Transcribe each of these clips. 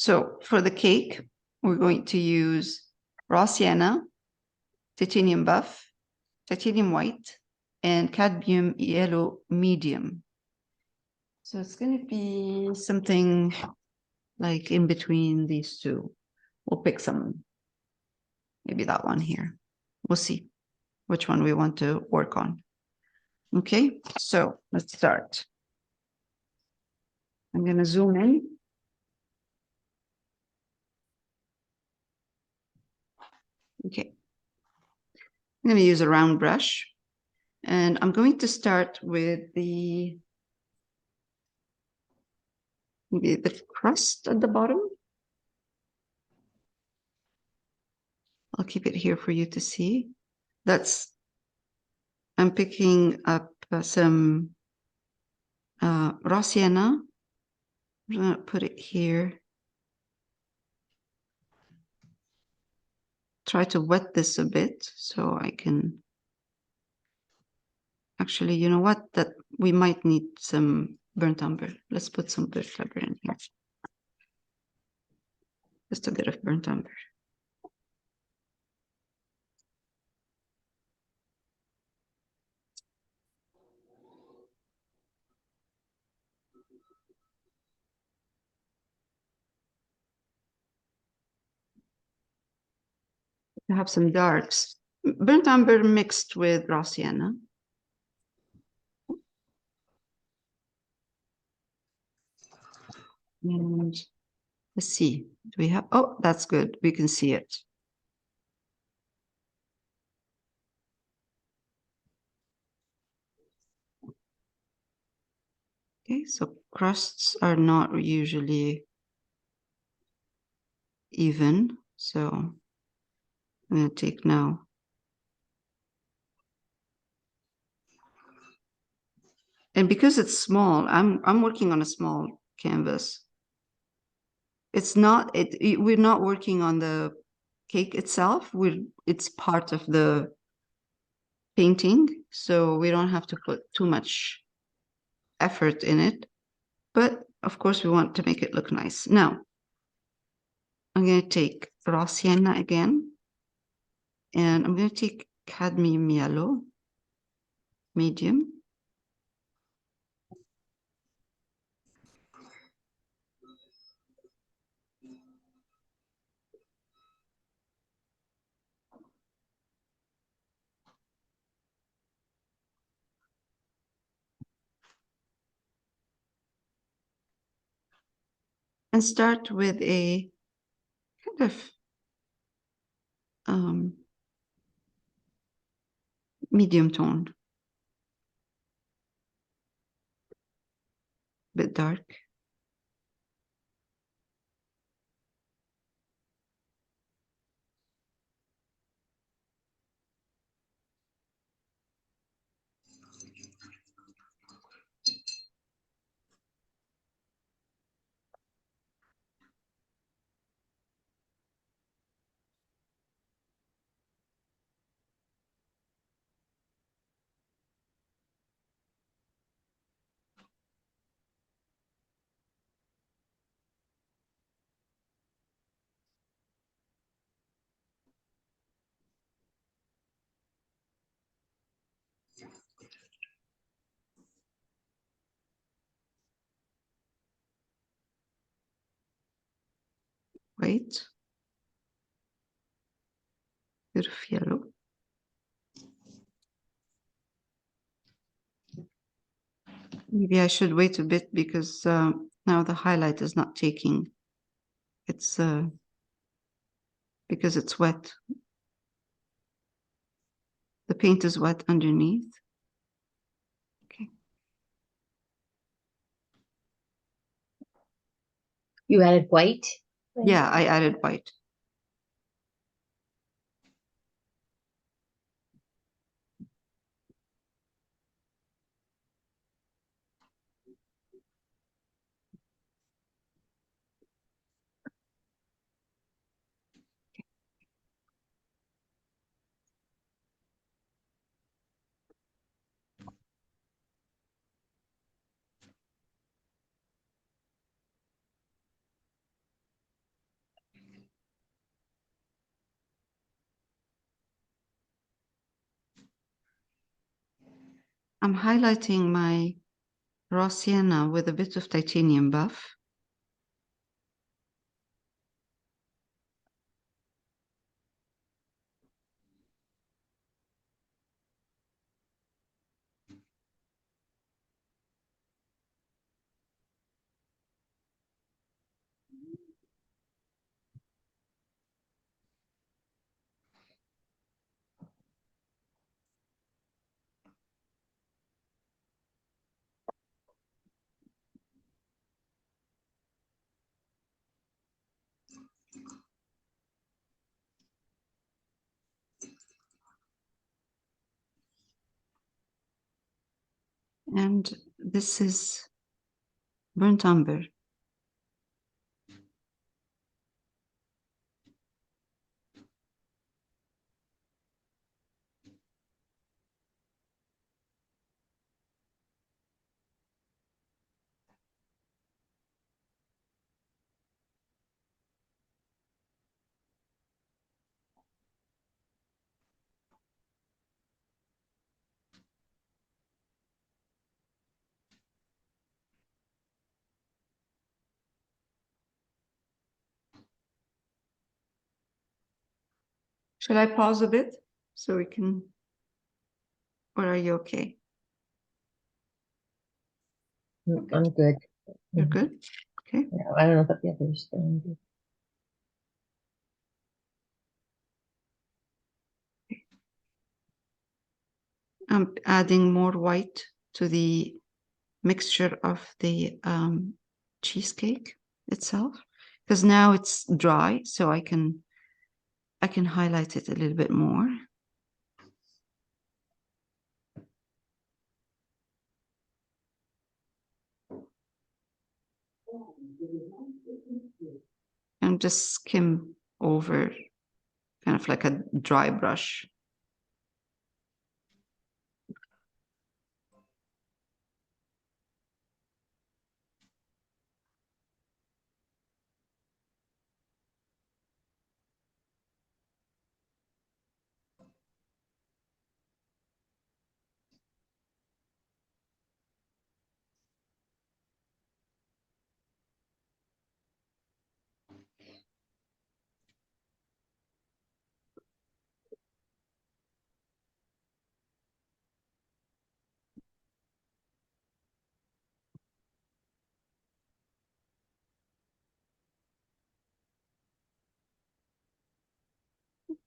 So for the cake, we're going to use raw sienna, titanium buff, titanium white, and cadmium yellow medium. So it's going to be something like in between these two. We'll pick some, maybe that one here. We'll see which one we want to work on. Okay, so let's start. I'm going to zoom in. Okay. I'm going to use a round brush, and I'm going to start with maybe the crust at the bottom. I'll keep it here for you to see. I'm picking up some raw sienna. I'm going to put it here. Try to wet this a bit so I can actually, you know what, that we might need some burnt umber. Let's put some burnt umber in here. Just a bit of burnt umber. I have some darks. Burnt umber mixed with raw sienna. And let's see, do we have, oh, that's good. We can see it. Okay, so crusts are not usually even. So I'm going to take now. And because it's small, I'm working on a small canvas. It's not, we're not working on the cake itself. It's part of the painting, so we don't have to put too much effort in it. But of course, we want to make it look nice. Now, I'm going to take raw sienna again, and I'm going to take cadmium yellow, medium. And start with a kind of medium toned, bit dark. White, bit of yellow. Maybe I should wait a bit because now the highlight is not taking. It's because it's wet. The paint is wet underneath. Okay. You added white? Yeah, I added white. I'm highlighting my raw sienna with a bit of titanium buff. And this is burnt umber. Should I pause a bit so we can, or are you okay? I'm good. You're good? Okay. Yeah, I don't know about the others. I'm adding more white to the mixture of the cheesecake itself, because now it's dry, so I can highlight it a little bit more. And just skim over, kind of like a dry brush.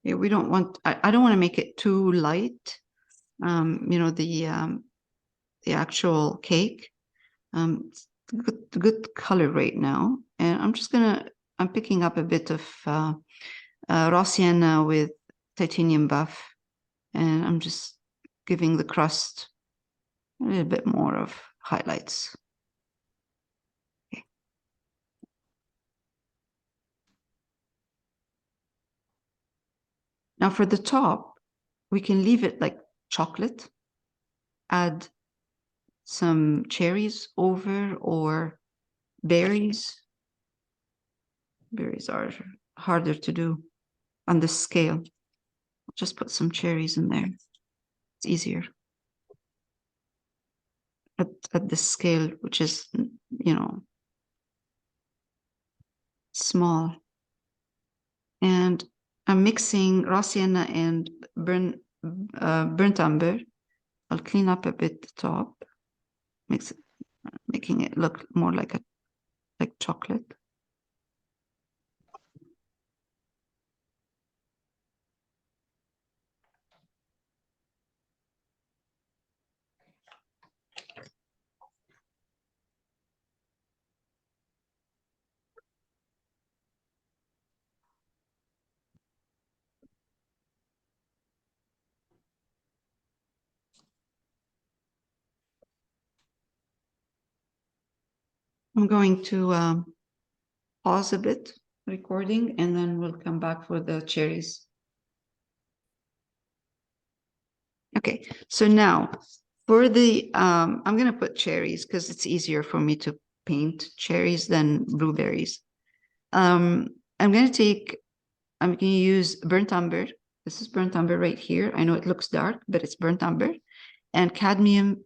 Yeah, we don't want, I don't want to make it too light. You know, the actual cake. It's good color right now. And I'm picking up a bit of raw sienna with titanium buff. And I'm just giving the crust a little bit more of highlights. Okay. Now for the top, we can leave it like chocolate, add some cherries over or berries. Berries are harder to do on the scale. Just put some cherries in there. It's easier. At this scale, which is, you know, small. And I'm mixing raw sienna and burnt umber. I'll clean up a bit the top, making it look more like chocolate. I'm going to pause a bit recording and then we'll come back for the cherries. Okay, so now for the, I'm going to put cherries because it's easier for me to paint cherries than blueberries. I'm going to use burnt umber. This is burnt umber right here. I know it looks dark, but it's burnt umber. And cadmium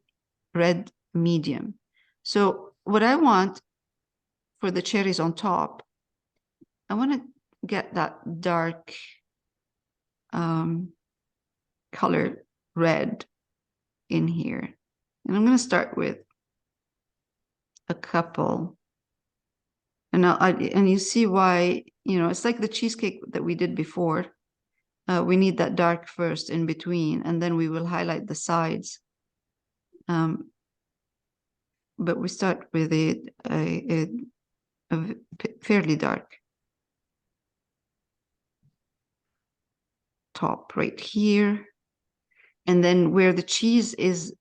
red medium. So what I want for the cherries on top, I want to get that dark color red in here. And I'm going to start with a couple. And you see why, it's like the cheesecake that we did before. We need that dark first in between, and then we will highlight the sides. But we start with a fairly dark top right here. And then where the cheese is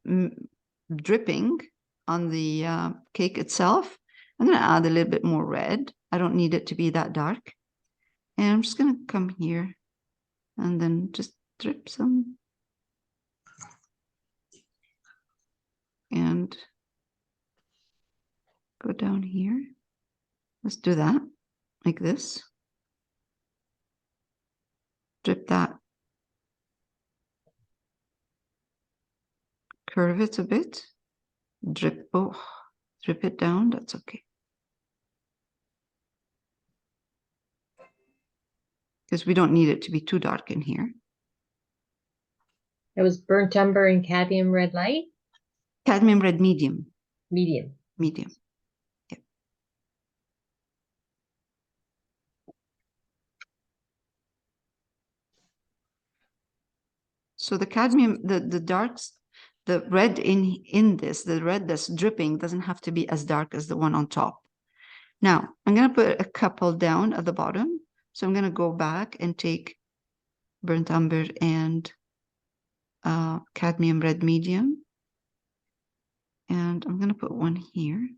dripping on the cake itself, I'm going to add a little bit more red. I don't need it to be that dark. And I'm just going to come here and then just drip some. And go down here. Let's do that, like this. Drip that. Curve it a bit. Drip it down, that's okay. Because we don't need it to be too dark in here. It was burnt umber and cadmium red light? Cadmium red medium. Medium. Medium. Yeah. So the cadmium, the darks, the red in this, the red that's dripping doesn't have to be as dark as the one on top. Now, I'm going to put a couple down at the bottom. So I'm going to go back and take burnt umber and cadmium red medium. And I'm going to put one here.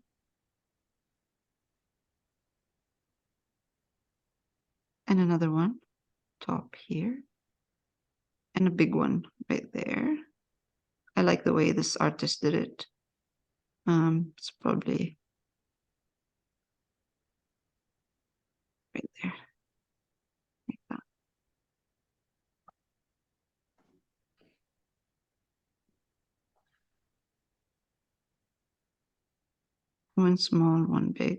And another one top here. And a big one right there. I like the way this artist did it. It's probably right there. Like that. One small, one big.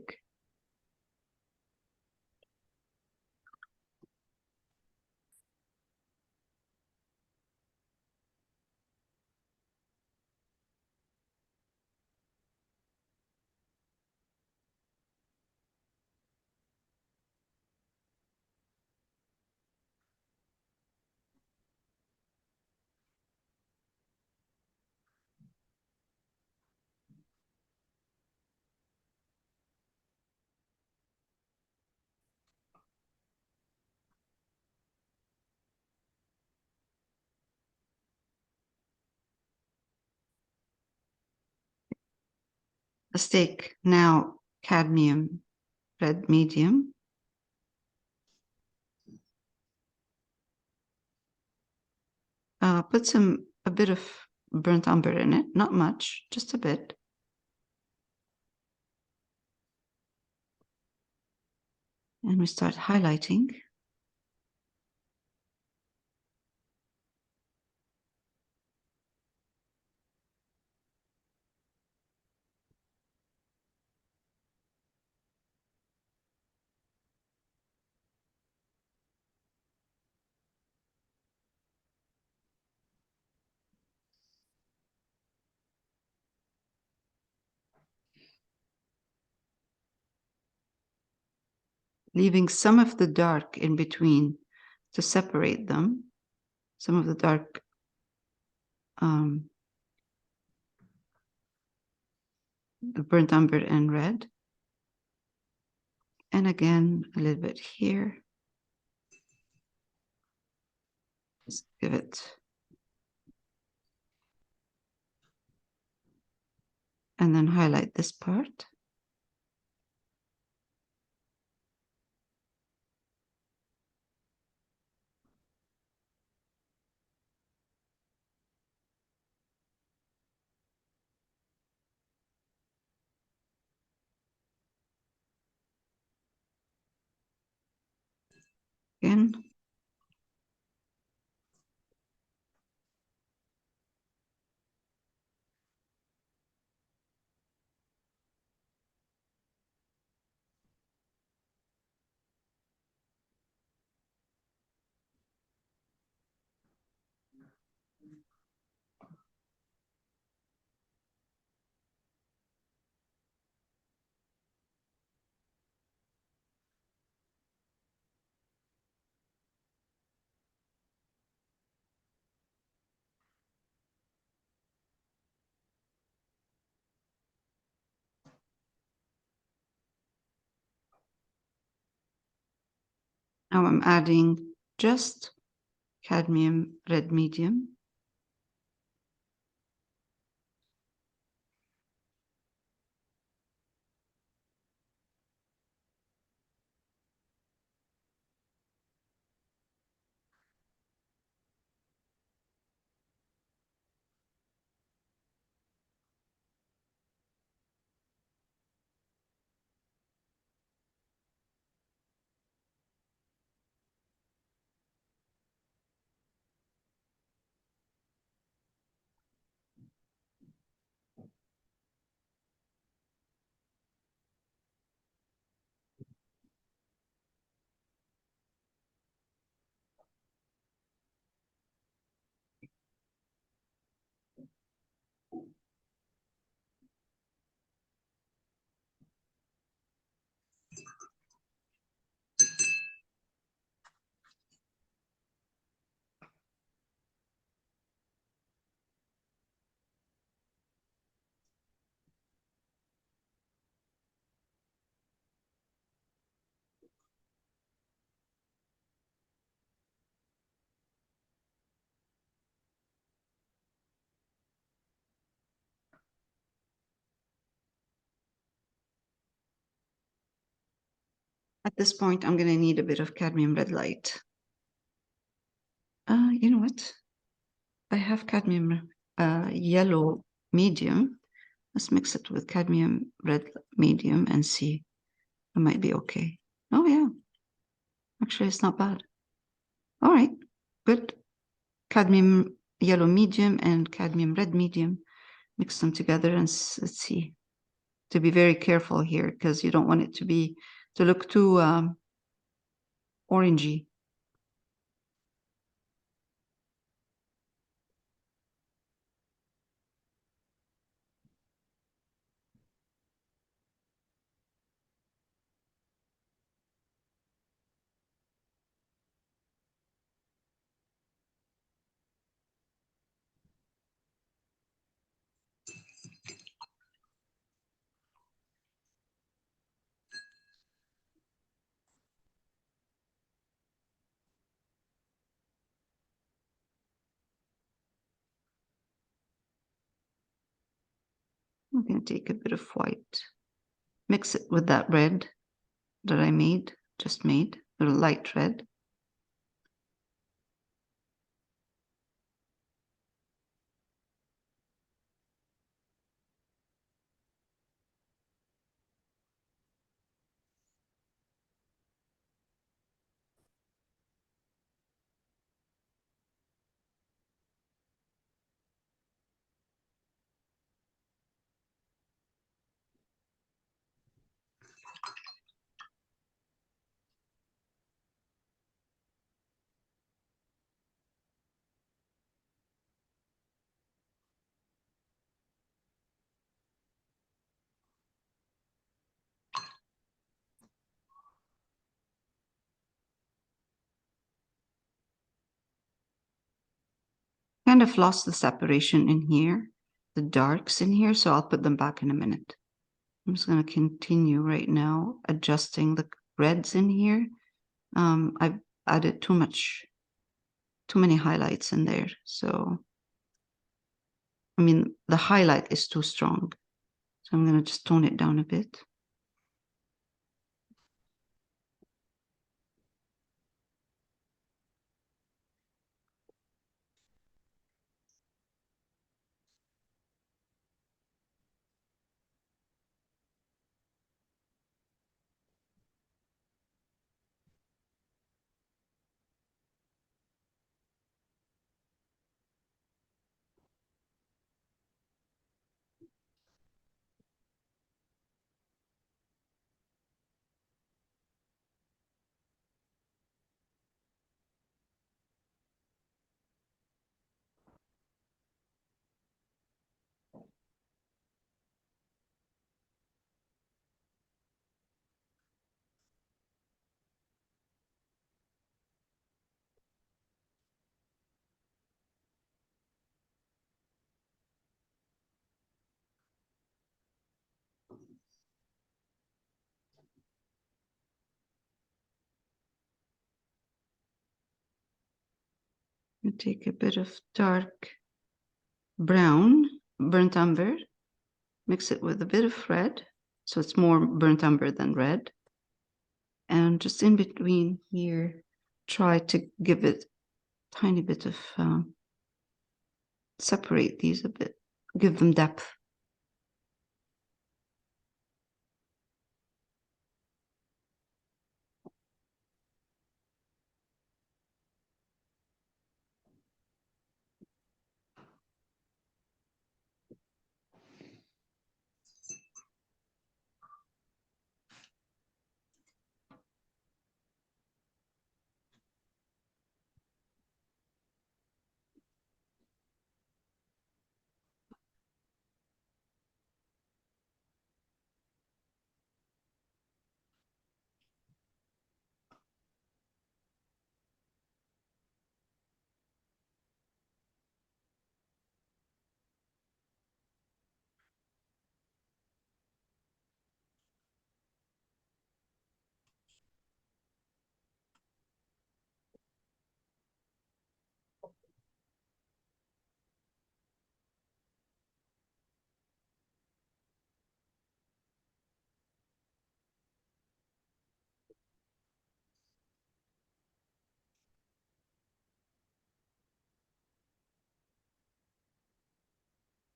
Let's take now cadmium red medium. Put a bit of burnt umber in it, not much, just a bit. And we start highlighting. Leaving some of the dark in between to separate them. Some of the dark burnt umber and red. And again, a little bit here. Just give it. And then highlight this part. Again. Now I'm adding just cadmium red medium. At this point, I'm going to need a bit of cadmium red light. You know what? I have cadmium yellow medium. Let's mix it with cadmium red medium and see. It might be okay. Oh, yeah. Actually, it's not bad. All right. Good. Cadmium yellow medium and cadmium red medium. Mix them together and let's see. To be very careful here because you don't want it to look too orangey. I'm going to take a bit of white, mix it with that red that I just made, a light red. Kind of lost the separation in here, the darks in here, so I'll put them back in a minute. I'm just going to continue right now adjusting the reds in here. I've added too many highlights in there. So, I mean, the highlight is too strong. So I'm going to just tone it down a bit. You take a bit of dark brown, burnt umber, mix it with a bit of red, so it's more burnt umber than red. And just in between here, try to give it a tiny bit of, separate these a bit, give them depth.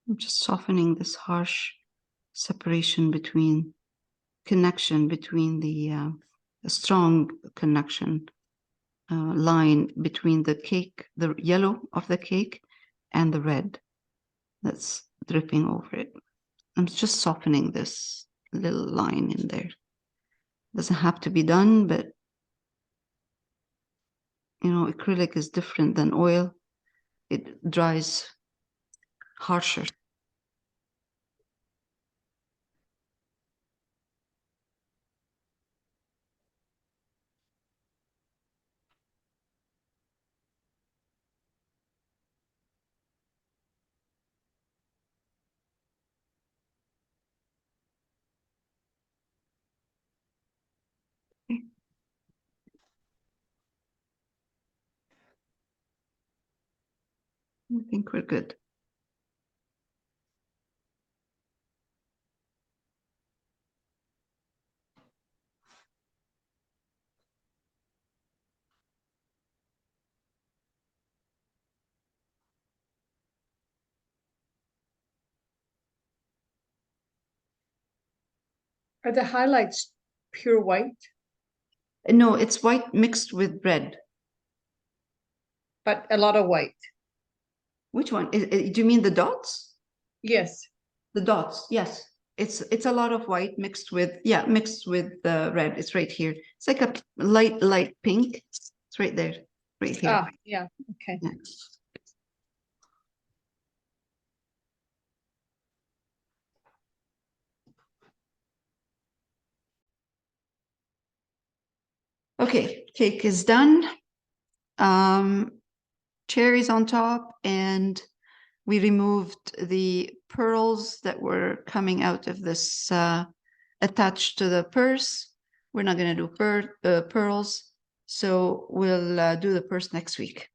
I'm just softening this harsh separation between, connection between the strong connection line between the cake, the yellow of the cake, and the red that's dripping over it. I'm just softening this little line in there. Doesn't have to be done, but you know, acrylic is different than oil. It dries harsher. I think we're good. Are the highlights pure white? No, it's white mixed with red. But a lot of white. Which one? Do you mean the dots? Yes. The dots, yes. It's a lot of white mixed with, yeah, mixed with the red. It's right here. It's like a light pink. It's right there, right here. Ah, yeah. Okay. Yeah. Okay, cake is done. Cherries on top, and we removed the pearls that were coming out of this attached to the purse. We're not going to do pearls, so we'll do the purse next week.